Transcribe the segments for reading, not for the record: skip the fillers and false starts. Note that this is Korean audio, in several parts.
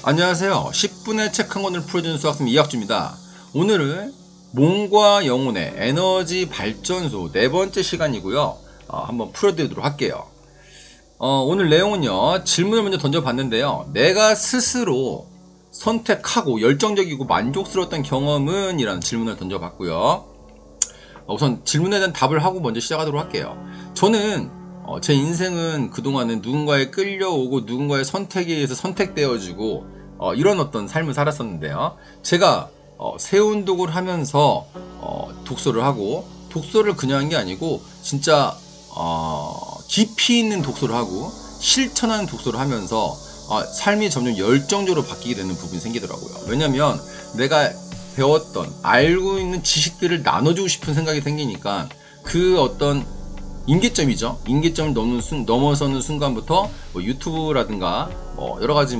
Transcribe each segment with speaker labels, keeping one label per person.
Speaker 1: 안녕하세요. 10분에 책 한 권을 풀어주는 수학생 이학주입니다. 오늘은 몸과 영혼의 에너지 발전소 네 번째 시간이고요. 한번 풀어드리도록 할게요. 오늘 내용은요. 질문을 먼저 던져봤는데요. 내가 스스로 선택하고 열정적이고 만족스러웠던 경험은? 이라는 질문을 던져봤고요. 우선 질문에 대한 답을 하고 먼저 시작하도록 할게요. 저는 제 인생은 그동안은 누군가에 끌려오고 누군가의 선택에 의해서 선택되어지고 이런 어떤 삶을 살았었는데요. 제가 새운독을 하면서 독서를 하고, 독서를 그냥 한 게 아니고 진짜 깊이 있는 독서를 하고 실천하는 독서를 하면서 삶이 점점 열정적으로 바뀌게 되는 부분이 생기더라고요. 왜냐면 내가 배웠던 알고 있는 지식들을 나눠주고 싶은 생각이 생기니까 그 어떤 임계점이죠. 임계점을 넘어서는 순간부터 뭐 유튜브라든가 여러가지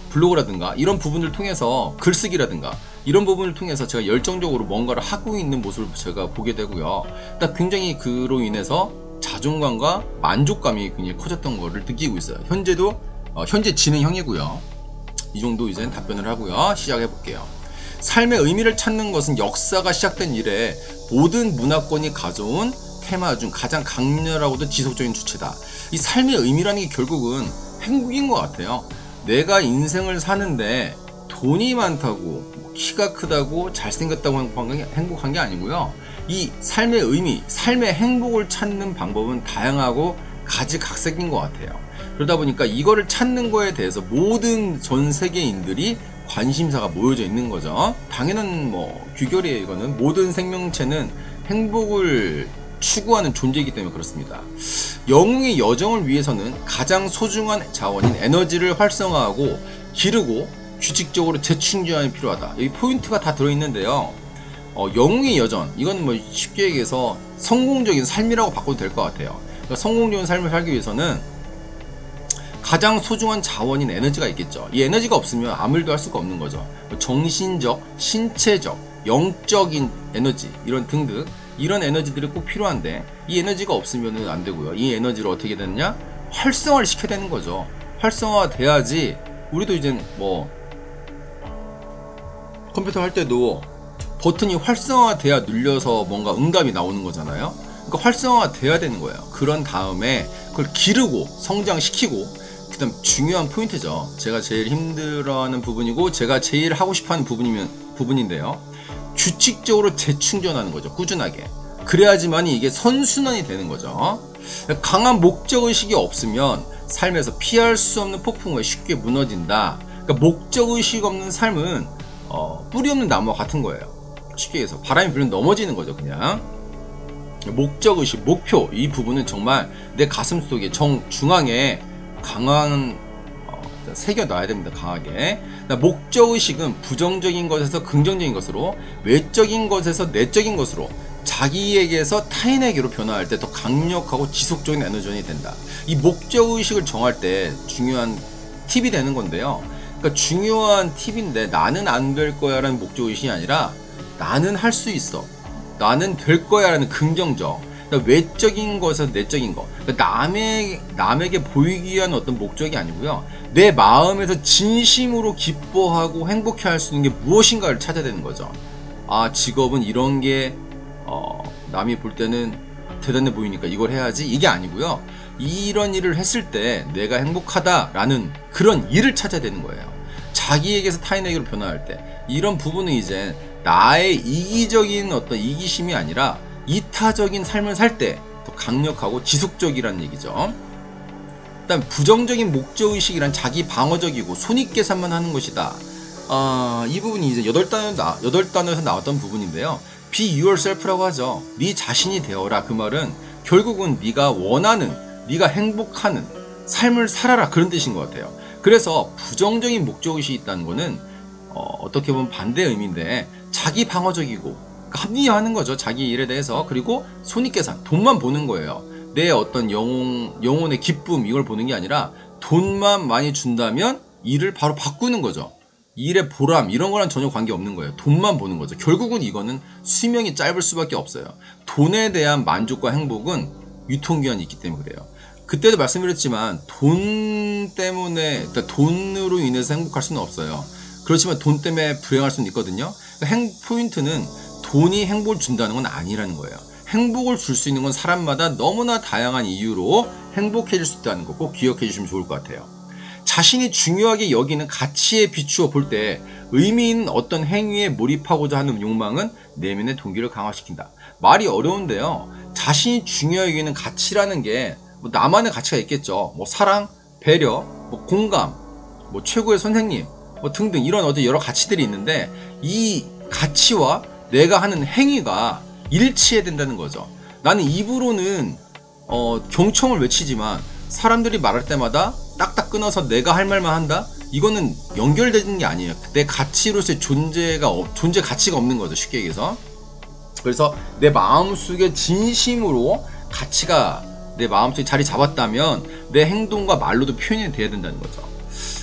Speaker 1: 블로그라든가 이런 부분을 통해서 글쓰기라든가 이런 부분을 통해서 제가 열정적으로 뭔가를 하고 있는 모습을 제가 보게 되고요. 굉장히 그로 인해서 자존감과 만족감이 굉장히 커졌던 거를 느끼고 있어요. 현재도 현재 진행형이고요. 이 정도 이제 답변을 하고요. 시작해 볼게요. 삶의 의미를 찾는 것은 역사가 시작된 이래 모든 문화권이 가져온 테마 중 가장 강렬하고도 지속적인 주체다. 이 삶의 의미라는 게 결국은 행복인 것 같아요. 내가 인생을 사는데 돈이 많다고 키가 크다고 잘생겼다고 행복한 게 아니고요. 이 삶의 의미, 삶의 행복을 찾는 방법은 다양하고 가지각색인 것 같아요. 그러다 보니까 이거를 찾는 거에 대해서 모든 전 세계인들이 관심사가 모여져 있는 거죠. 당연한 규결이에요. 이거는 모든 생명체는 행복을 추구하는 존재이기 때문에 그렇습니다. 영웅의 여정을 위해서는 가장 소중한 자원인 에너지를 활성화하고 기르고 규칙적으로 재충전이 필요하다. 여기 포인트가 다 들어있는데요. 영웅의 여정, 이건 쉽게 얘기해서 성공적인 삶이라고 바꿔도 될 것 같아요. 그러니까 성공적인 삶을 살기 위해서는 가장 소중한 자원인 에너지가 있겠죠. 이 에너지가 없으면 아무 일도 할 수가 없는 거죠. 정신적, 신체적, 영적인 에너지 이런 등등 이런 에너지들이 꼭 필요한데 이 에너지가 없으면 안 되고요. 이 에너지를 어떻게 되느냐? 활성화를 시켜야 되는 거죠. 활성화가 돼야지 우리도 이제 컴퓨터 할 때도 버튼이 활성화가 돼야 눌려서 뭔가 응답이 나오는 거잖아요. 그러니까 활성화가 돼야 되는 거예요. 그런 다음에 그걸 기르고 성장시키고 그 다음 중요한 포인트죠. 제가 제일 힘들어하는 부분이고 제가 제일 하고 싶어하는 부분인데요. 규칙적으로 재충전하는 거죠. 꾸준하게. 그래야지만 이게 선순환이 되는 거죠. 강한 목적의식이 없으면 삶에서 피할 수 없는 폭풍우에 쉽게 무너진다. 그러니까 목적의식 없는 삶은 뿌리 없는 나무와 같은 거예요. 쉽게 해서 바람이 불면 넘어지는 거죠. 그냥 목적의식, 목표 이 부분은 정말 내 가슴속에 정중앙에 강한 새겨놔야 됩니다. 강하게. 목적의식은 부정적인 것에서 긍정적인 것으로, 외적인 것에서 내적인 것으로, 자기에게서 타인에게로 변화할 때 더 강력하고 지속적인 에너지원이 된다. 이 목적의식을 정할 때 중요한 팁이 되는 건데요. 그러니까 중요한 팁인데 나는 안 될 거야 라는 목적의식이 아니라 나는 할 수 있어, 나는 될 거야 라는 긍정적, 그러니까 외적인 것에서 내적인 것, 그러니까 남에게 보이기 위한 어떤 목적이 아니고요. 내 마음에서 진심으로 기뻐하고 행복해 할 수 있는 게 무엇인가를 찾아야 되는 거죠. 직업은 이런 게 남이 볼 때는 대단해 보이니까 이걸 해야지, 이게 아니고요. 이런 일을 했을 때 내가 행복하다라는 그런 일을 찾아야 되는 거예요. 자기에게서 타인에게로 변화할 때 이런 부분은 이제 나의 이기적인 어떤 이기심이 아니라 이타적인 삶을 살 때 더 강력하고 지속적이라는 얘기죠. 일단 부정적인 목적의식이란 자기 방어적이고 손익계산만 하는 것이다. 이 부분이 이제 8단어에서 나왔던 부분인데요. Be yourself라고 하죠. 네 자신이 되어라. 그 말은 결국은 네가 원하는, 네가 행복하는 삶을 살아라, 그런 뜻인 것 같아요. 그래서 부정적인 목적의식이 있다는 거는 어떻게 보면 반대의 의미인데 자기 방어적이고 합리화하는 거죠. 자기 일에 대해서. 그리고 손익계산, 돈만 보는 거예요. 내 어떤 영혼의 기쁨 이걸 보는 게 아니라 돈만 많이 준다면 일을 바로 바꾸는 거죠. 일의 보람 이런 거랑 전혀 관계없는 거예요. 돈만 보는 거죠. 결국은 이거는 수명이 짧을 수밖에 없어요. 돈에 대한 만족과 행복은 유통기한이 있기 때문에 그래요. 그때도 말씀드렸지만 돈 때문에, 그러니까 돈으로 인해서 행복할 수는 없어요. 그렇지만 돈 때문에 불행할 수는 있거든요. 포인트는 돈이 행복을 준다는 건 아니라는 거예요. 행복을 줄 수 있는 건 사람마다 너무나 다양한 이유로 행복해질 수 있다는 거 꼭 기억해 주시면 좋을 것 같아요. 자신이 중요하게 여기는 가치에 비추어 볼 때 의미 있는 어떤 행위에 몰입하고자 하는 욕망은 내면의 동기를 강화시킨다. 말이 어려운데요. 자신이 중요하게 여기는 가치라는 게 뭐 나만의 가치가 있겠죠. 뭐 사랑, 배려, 뭐 공감, 뭐 최고의 선생님, 뭐 등등 이런 어떤 여러 가치들이 있는데 이 가치와 내가 하는 행위가 일치해야 된다는 거죠. 나는 입으로는 경청을 외치지만 사람들이 말할 때마다 딱딱 끊어서 내가 할 말만 한다? 이거는 연결되는 게 아니에요. 내 가치로서의 존재 가치가 없는 거죠. 쉽게 얘기해서. 그래서 내 마음속에 진심으로 가치가 내 마음속에 자리 잡았다면 내 행동과 말로도 표현이 돼야 된다는 거죠.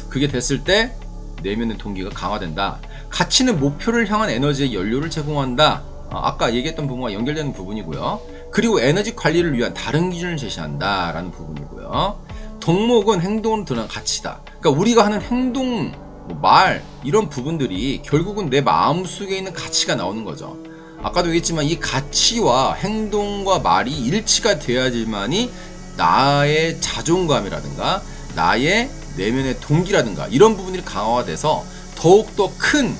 Speaker 1: 그게 됐을 때 내면의 동기가 강화된다. 가치는 목표를 향한 에너지의 연료를 제공한다. 아까 얘기했던 부분과 연결되는 부분이고요. 그리고 에너지 관리를 위한 다른 기준을 제시한다 라는 부분이고요. 덕목은 행동으로 드러난 가치다. 그러니까 우리가 하는 행동, 말 이런 부분들이 결국은 내 마음속에 있는 가치가 나오는 거죠. 아까도 얘기했지만 이 가치와 행동과 말이 일치가 돼야지만이 나의 자존감이라든가 나의 내면의 동기라든가 이런 부분들이 강화돼서 더욱더 큰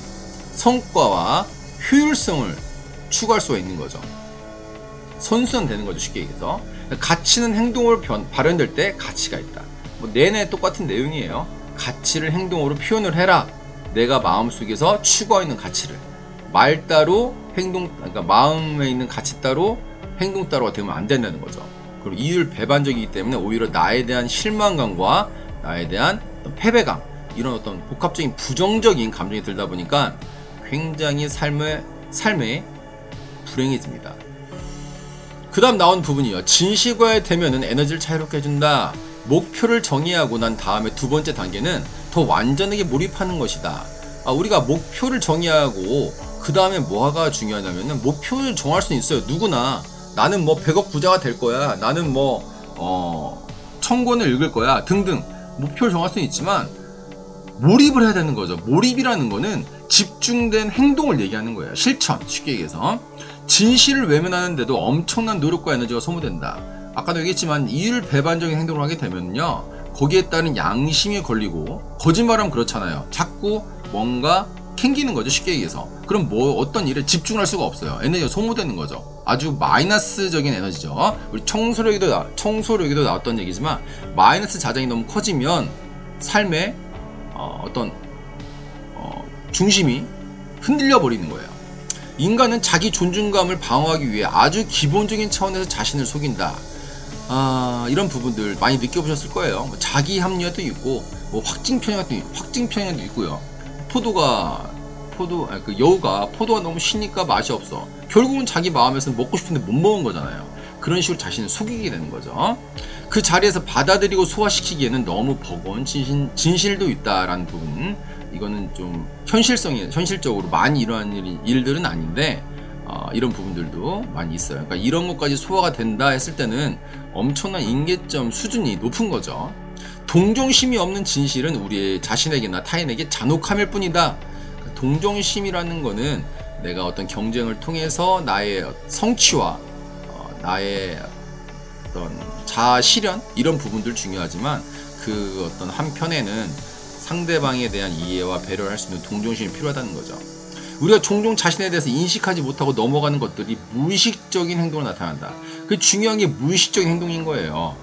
Speaker 1: 성과와 효율성을 추구할 수가 있는 거죠. 선순환되는 거죠. 쉽게 얘기해서. 가치는 행동으로 발현될 때 가치가 있다. 뭐 내내 똑같은 내용이에요. 가치를 행동으로 표현을 해라. 내가 마음속에서 추구하고 있는 가치를. 말 따로 그러니까 마음에 있는 가치 따로 행동 따로가 되면 안 된다는 거죠. 그리고 이율 배반적이기 때문에 오히려 나에 대한 실망감과 나에 대한 패배감 이런 어떤 복합적인 부정적인 감정이 들다 보니까 굉장히 삶에 불행해집니다. 그 다음 나온 부분이요. 진실과의 대면은 에너지를 자유롭게 해준다. 목표를 정의하고 난 다음에 두 번째 단계는 더 완전하게 몰입하는 것이다. 우리가 목표를 정의하고 그 다음에 뭐가 중요하냐면은 목표를 정할 수는 있어요. 누구나. 나는 뭐 100억 부자가 될 거야. 나는 뭐 1000권을 읽을 거야. 등등 목표를 정할 수는 있지만 몰입을 해야 되는 거죠. 몰입이라는 거는 집중된 행동을 얘기하는 거예요. 실천. 쉽게 얘기해서 진실을 외면하는데도 엄청난 노력과 에너지가 소모된다. 아까도 얘기했지만 이율 배반적인 행동을 하게 되면요 거기에 따른 양심이 걸리고 거짓말하면 그렇잖아요. 자꾸 뭔가 캥기는 거죠. 쉽게 얘기해서. 그럼 뭐 어떤 일에 집중할 수가 없어요. 에너지가 소모되는 거죠. 아주 마이너스적인 에너지죠. 우리 청소력에도 나왔던 얘기지만 마이너스 자장이 너무 커지면 삶의 중심이 흔들려 버리는 거예요. 인간은 자기 존중감을 방어하기 위해 아주 기본적인 차원에서 자신을 속인다. 이런 부분들 많이 느껴보셨을 거예요. 자기 합리화도 있고 확증 편향도 있고요. 여우가 포도가 너무 시니까 맛이 없어. 결국은 자기 마음에서는 먹고 싶은데 못 먹은 거잖아요. 그런 식으로 자신을 속이게 되는 거죠. 그 자리에서 받아들이고 소화시키기에는 너무 버거운 진실도 있다라는 부분. 이거는 좀 현실적으로 많이 일어나는 일들은 아닌데 이런 부분들도 많이 있어요. 그러니까 이런 것까지 소화가 된다 했을 때는 엄청난 인계점 수준이 높은 거죠. 동정심이 없는 진실은 우리 자신에게나 타인에게 잔혹함일 뿐이다. 동정심이라는 거는 내가 어떤 경쟁을 통해서 나의 성취와 나의 어떤 자아 실현 이런 부분들 중요하지만 그 어떤 한편에는 상대방에 대한 이해와 배려를 할 수 있는 동정심이 필요하다는 거죠. 우리가 종종 자신에 대해서 인식하지 못하고 넘어가는 것들이 무의식적인 행동으로 나타난다. 그 중요한 게 무의식적인 행동인 거예요.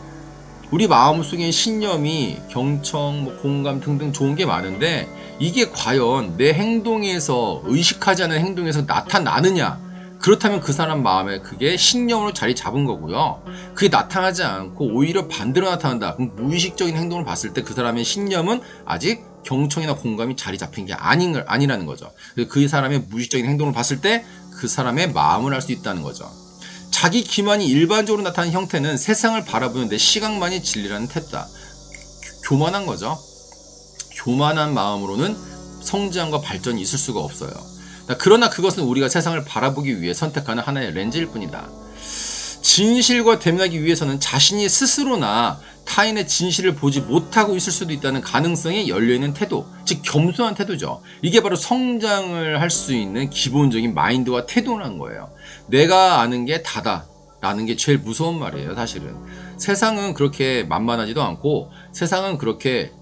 Speaker 1: 우리 마음속에 신념이 경청, 공감 등등 좋은 게 많은데 이게 과연 내 행동에서 의식하지 않은 행동에서 나타나느냐? 그렇다면 그 사람 마음에 그게 신념으로 자리 잡은 거고요. 그게 나타나지 않고 오히려 반대로 나타난다. 그럼 무의식적인 행동을 봤을 때 그 사람의 신념은 아직 경청이나 공감이 자리 잡힌 게 아니라는 거죠. 그 사람의 무의식적인 행동을 봤을 때 그 사람의 마음을 알 수 있다는 거죠. 자기 기만이 일반적으로 나타나는 형태는 세상을 바라보는 내 시각만이 진리라는 태도다. 교만한 거죠. 교만한 마음으로는 성장과 발전이 있을 수가 없어요. 그러나 그것은 우리가 세상을 바라보기 위해 선택하는 하나의 렌즈일 뿐이다. 진실과 대면하기 위해서는 자신이 스스로나 타인의 진실을 보지 못하고 있을 수도 있다는 가능성에 열려있는 태도, 즉 겸손한 태도죠. 이게 바로 성장을 할 수 있는 기본적인 마인드와 태도라는 거예요. 내가 아는 게 다다 라는 게 제일 무서운 말이에요. 사실은 세상은 그렇게 만만하지도 않고, 세상은 그렇게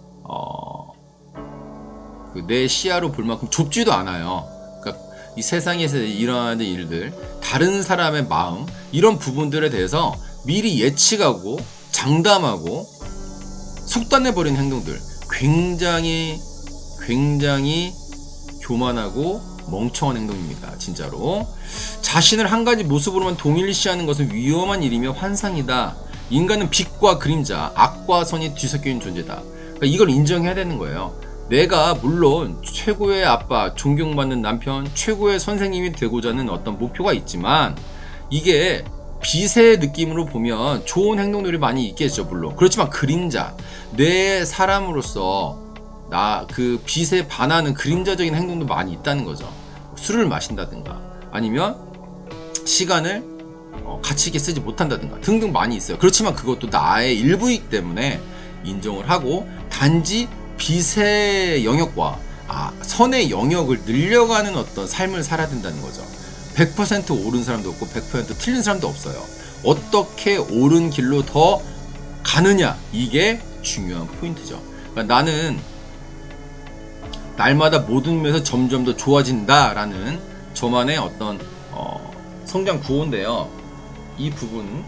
Speaker 1: 내 시야로 볼 만큼 좁지도 않아요. 그러니까 이 세상에서 일어나는 일들, 다른 사람의 마음, 이런 부분들에 대해서 미리 예측하고 장담하고 속단해버리는 행동들, 굉장히 교만하고 멍청한 행동입니다. 진짜로 자신을 한 가지 모습으로만 동일시하는 것은 위험한 일이며 환상이다. 인간은 빛과 그림자, 악과 선이 뒤섞여 있는 존재다. 그러니까 이걸 인정해야 되는 거예요. 내가 물론 최고의 아빠, 존경받는 남편, 최고의 선생님이 되고자 하는 어떤 목표가 있지만, 이게 빛의 느낌으로 보면 좋은 행동들이 많이 있겠죠. 물론 그렇지만 그림자, 내 사람으로서 나 그 빛에 반하는 그림자적인 행동도 많이 있다는 거죠. 술을 마신다든가, 아니면 시간을 가치 있게 쓰지 못한다든가 등등 많이 있어요. 그렇지만 그것도 나의 일부이기 때문에 인정을 하고, 단지 빛의 영역과 선의 영역을 늘려가는 어떤 삶을 살아야 된다는 거죠. 100% 옳은 사람도 없고 100% 틀린 사람도 없어요. 어떻게 옳은 길로 더 가느냐, 이게 중요한 포인트죠. 그러니까 나는 날마다 모든 면에서 점점 더 좋아진다 라는 저만의 어떤 성장 구호인데요. 이 부분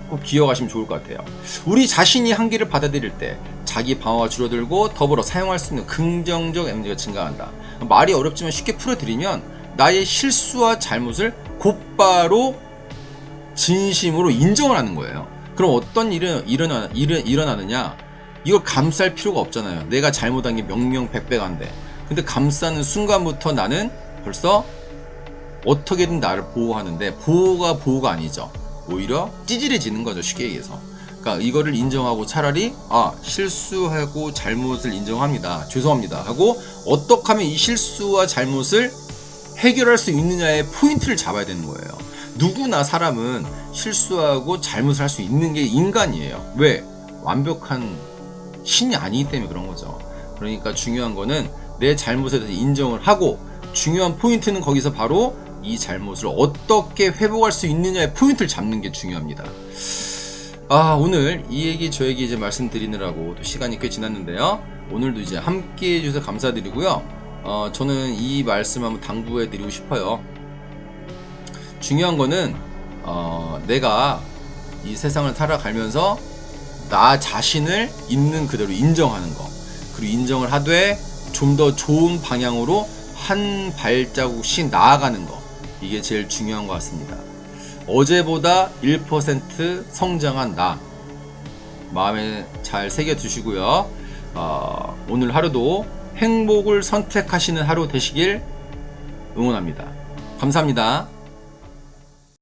Speaker 1: 꼭 기억하시면 좋을 것 같아요. 우리 자신이 한계를 받아들일 때 자기 방어가 줄어들고 더불어 사용할 수 있는 긍정적 에너지가 증가한다. 말이 어렵지만 쉽게 풀어드리면, 나의 실수와 잘못을 곧바로 진심으로 인정을 하는 거예요. 그럼 어떤 일은 일어나느냐? 이걸 감쌀 필요가 없잖아요. 내가 잘못한 게 명명백백한데, 근데 감싸는 순간부터 나는 벌써 어떻게든 나를 보호하는데, 보호가 아니죠. 오히려 찌질해지는 거죠. 쉽게 얘기해서. 그러니까 이거를 인정하고 차라리 실수하고 잘못을 인정합니다, 죄송합니다 하고, 어떻게 하면 이 실수와 잘못을 해결할 수 있느냐의 포인트를 잡아야 되는 거예요. 누구나 사람은 실수하고 잘못을 할 수 있는 게 인간이에요. 왜? 완벽한 신이 아니기 때문에 그런 거죠. 그러니까 중요한 거는 내 잘못에 대해서 인정을 하고, 중요한 포인트는 거기서 바로 이 잘못을 어떻게 회복할 수 있느냐의 포인트를 잡는 게 중요합니다. 오늘 이 얘기 저 얘기 이제 말씀드리느라고 또 시간이 꽤 지났는데요. 오늘도 이제 함께 해주셔서 감사드리고요. 저는 이 말씀 한번 당부해 드리고 싶어요. 중요한 거는 내가 이 세상을 살아가면서 나 자신을 있는 그대로 인정하는 거, 그리고 인정을 하되 좀 더 좋은 방향으로 한 발자국씩 나아가는 거, 이게 제일 중요한 것 같습니다. 어제보다 1% 성장한 나, 마음에 잘 새겨두시고요. 오늘 하루도 행복을 선택하시는 하루 되시길 응원합니다. 감사합니다.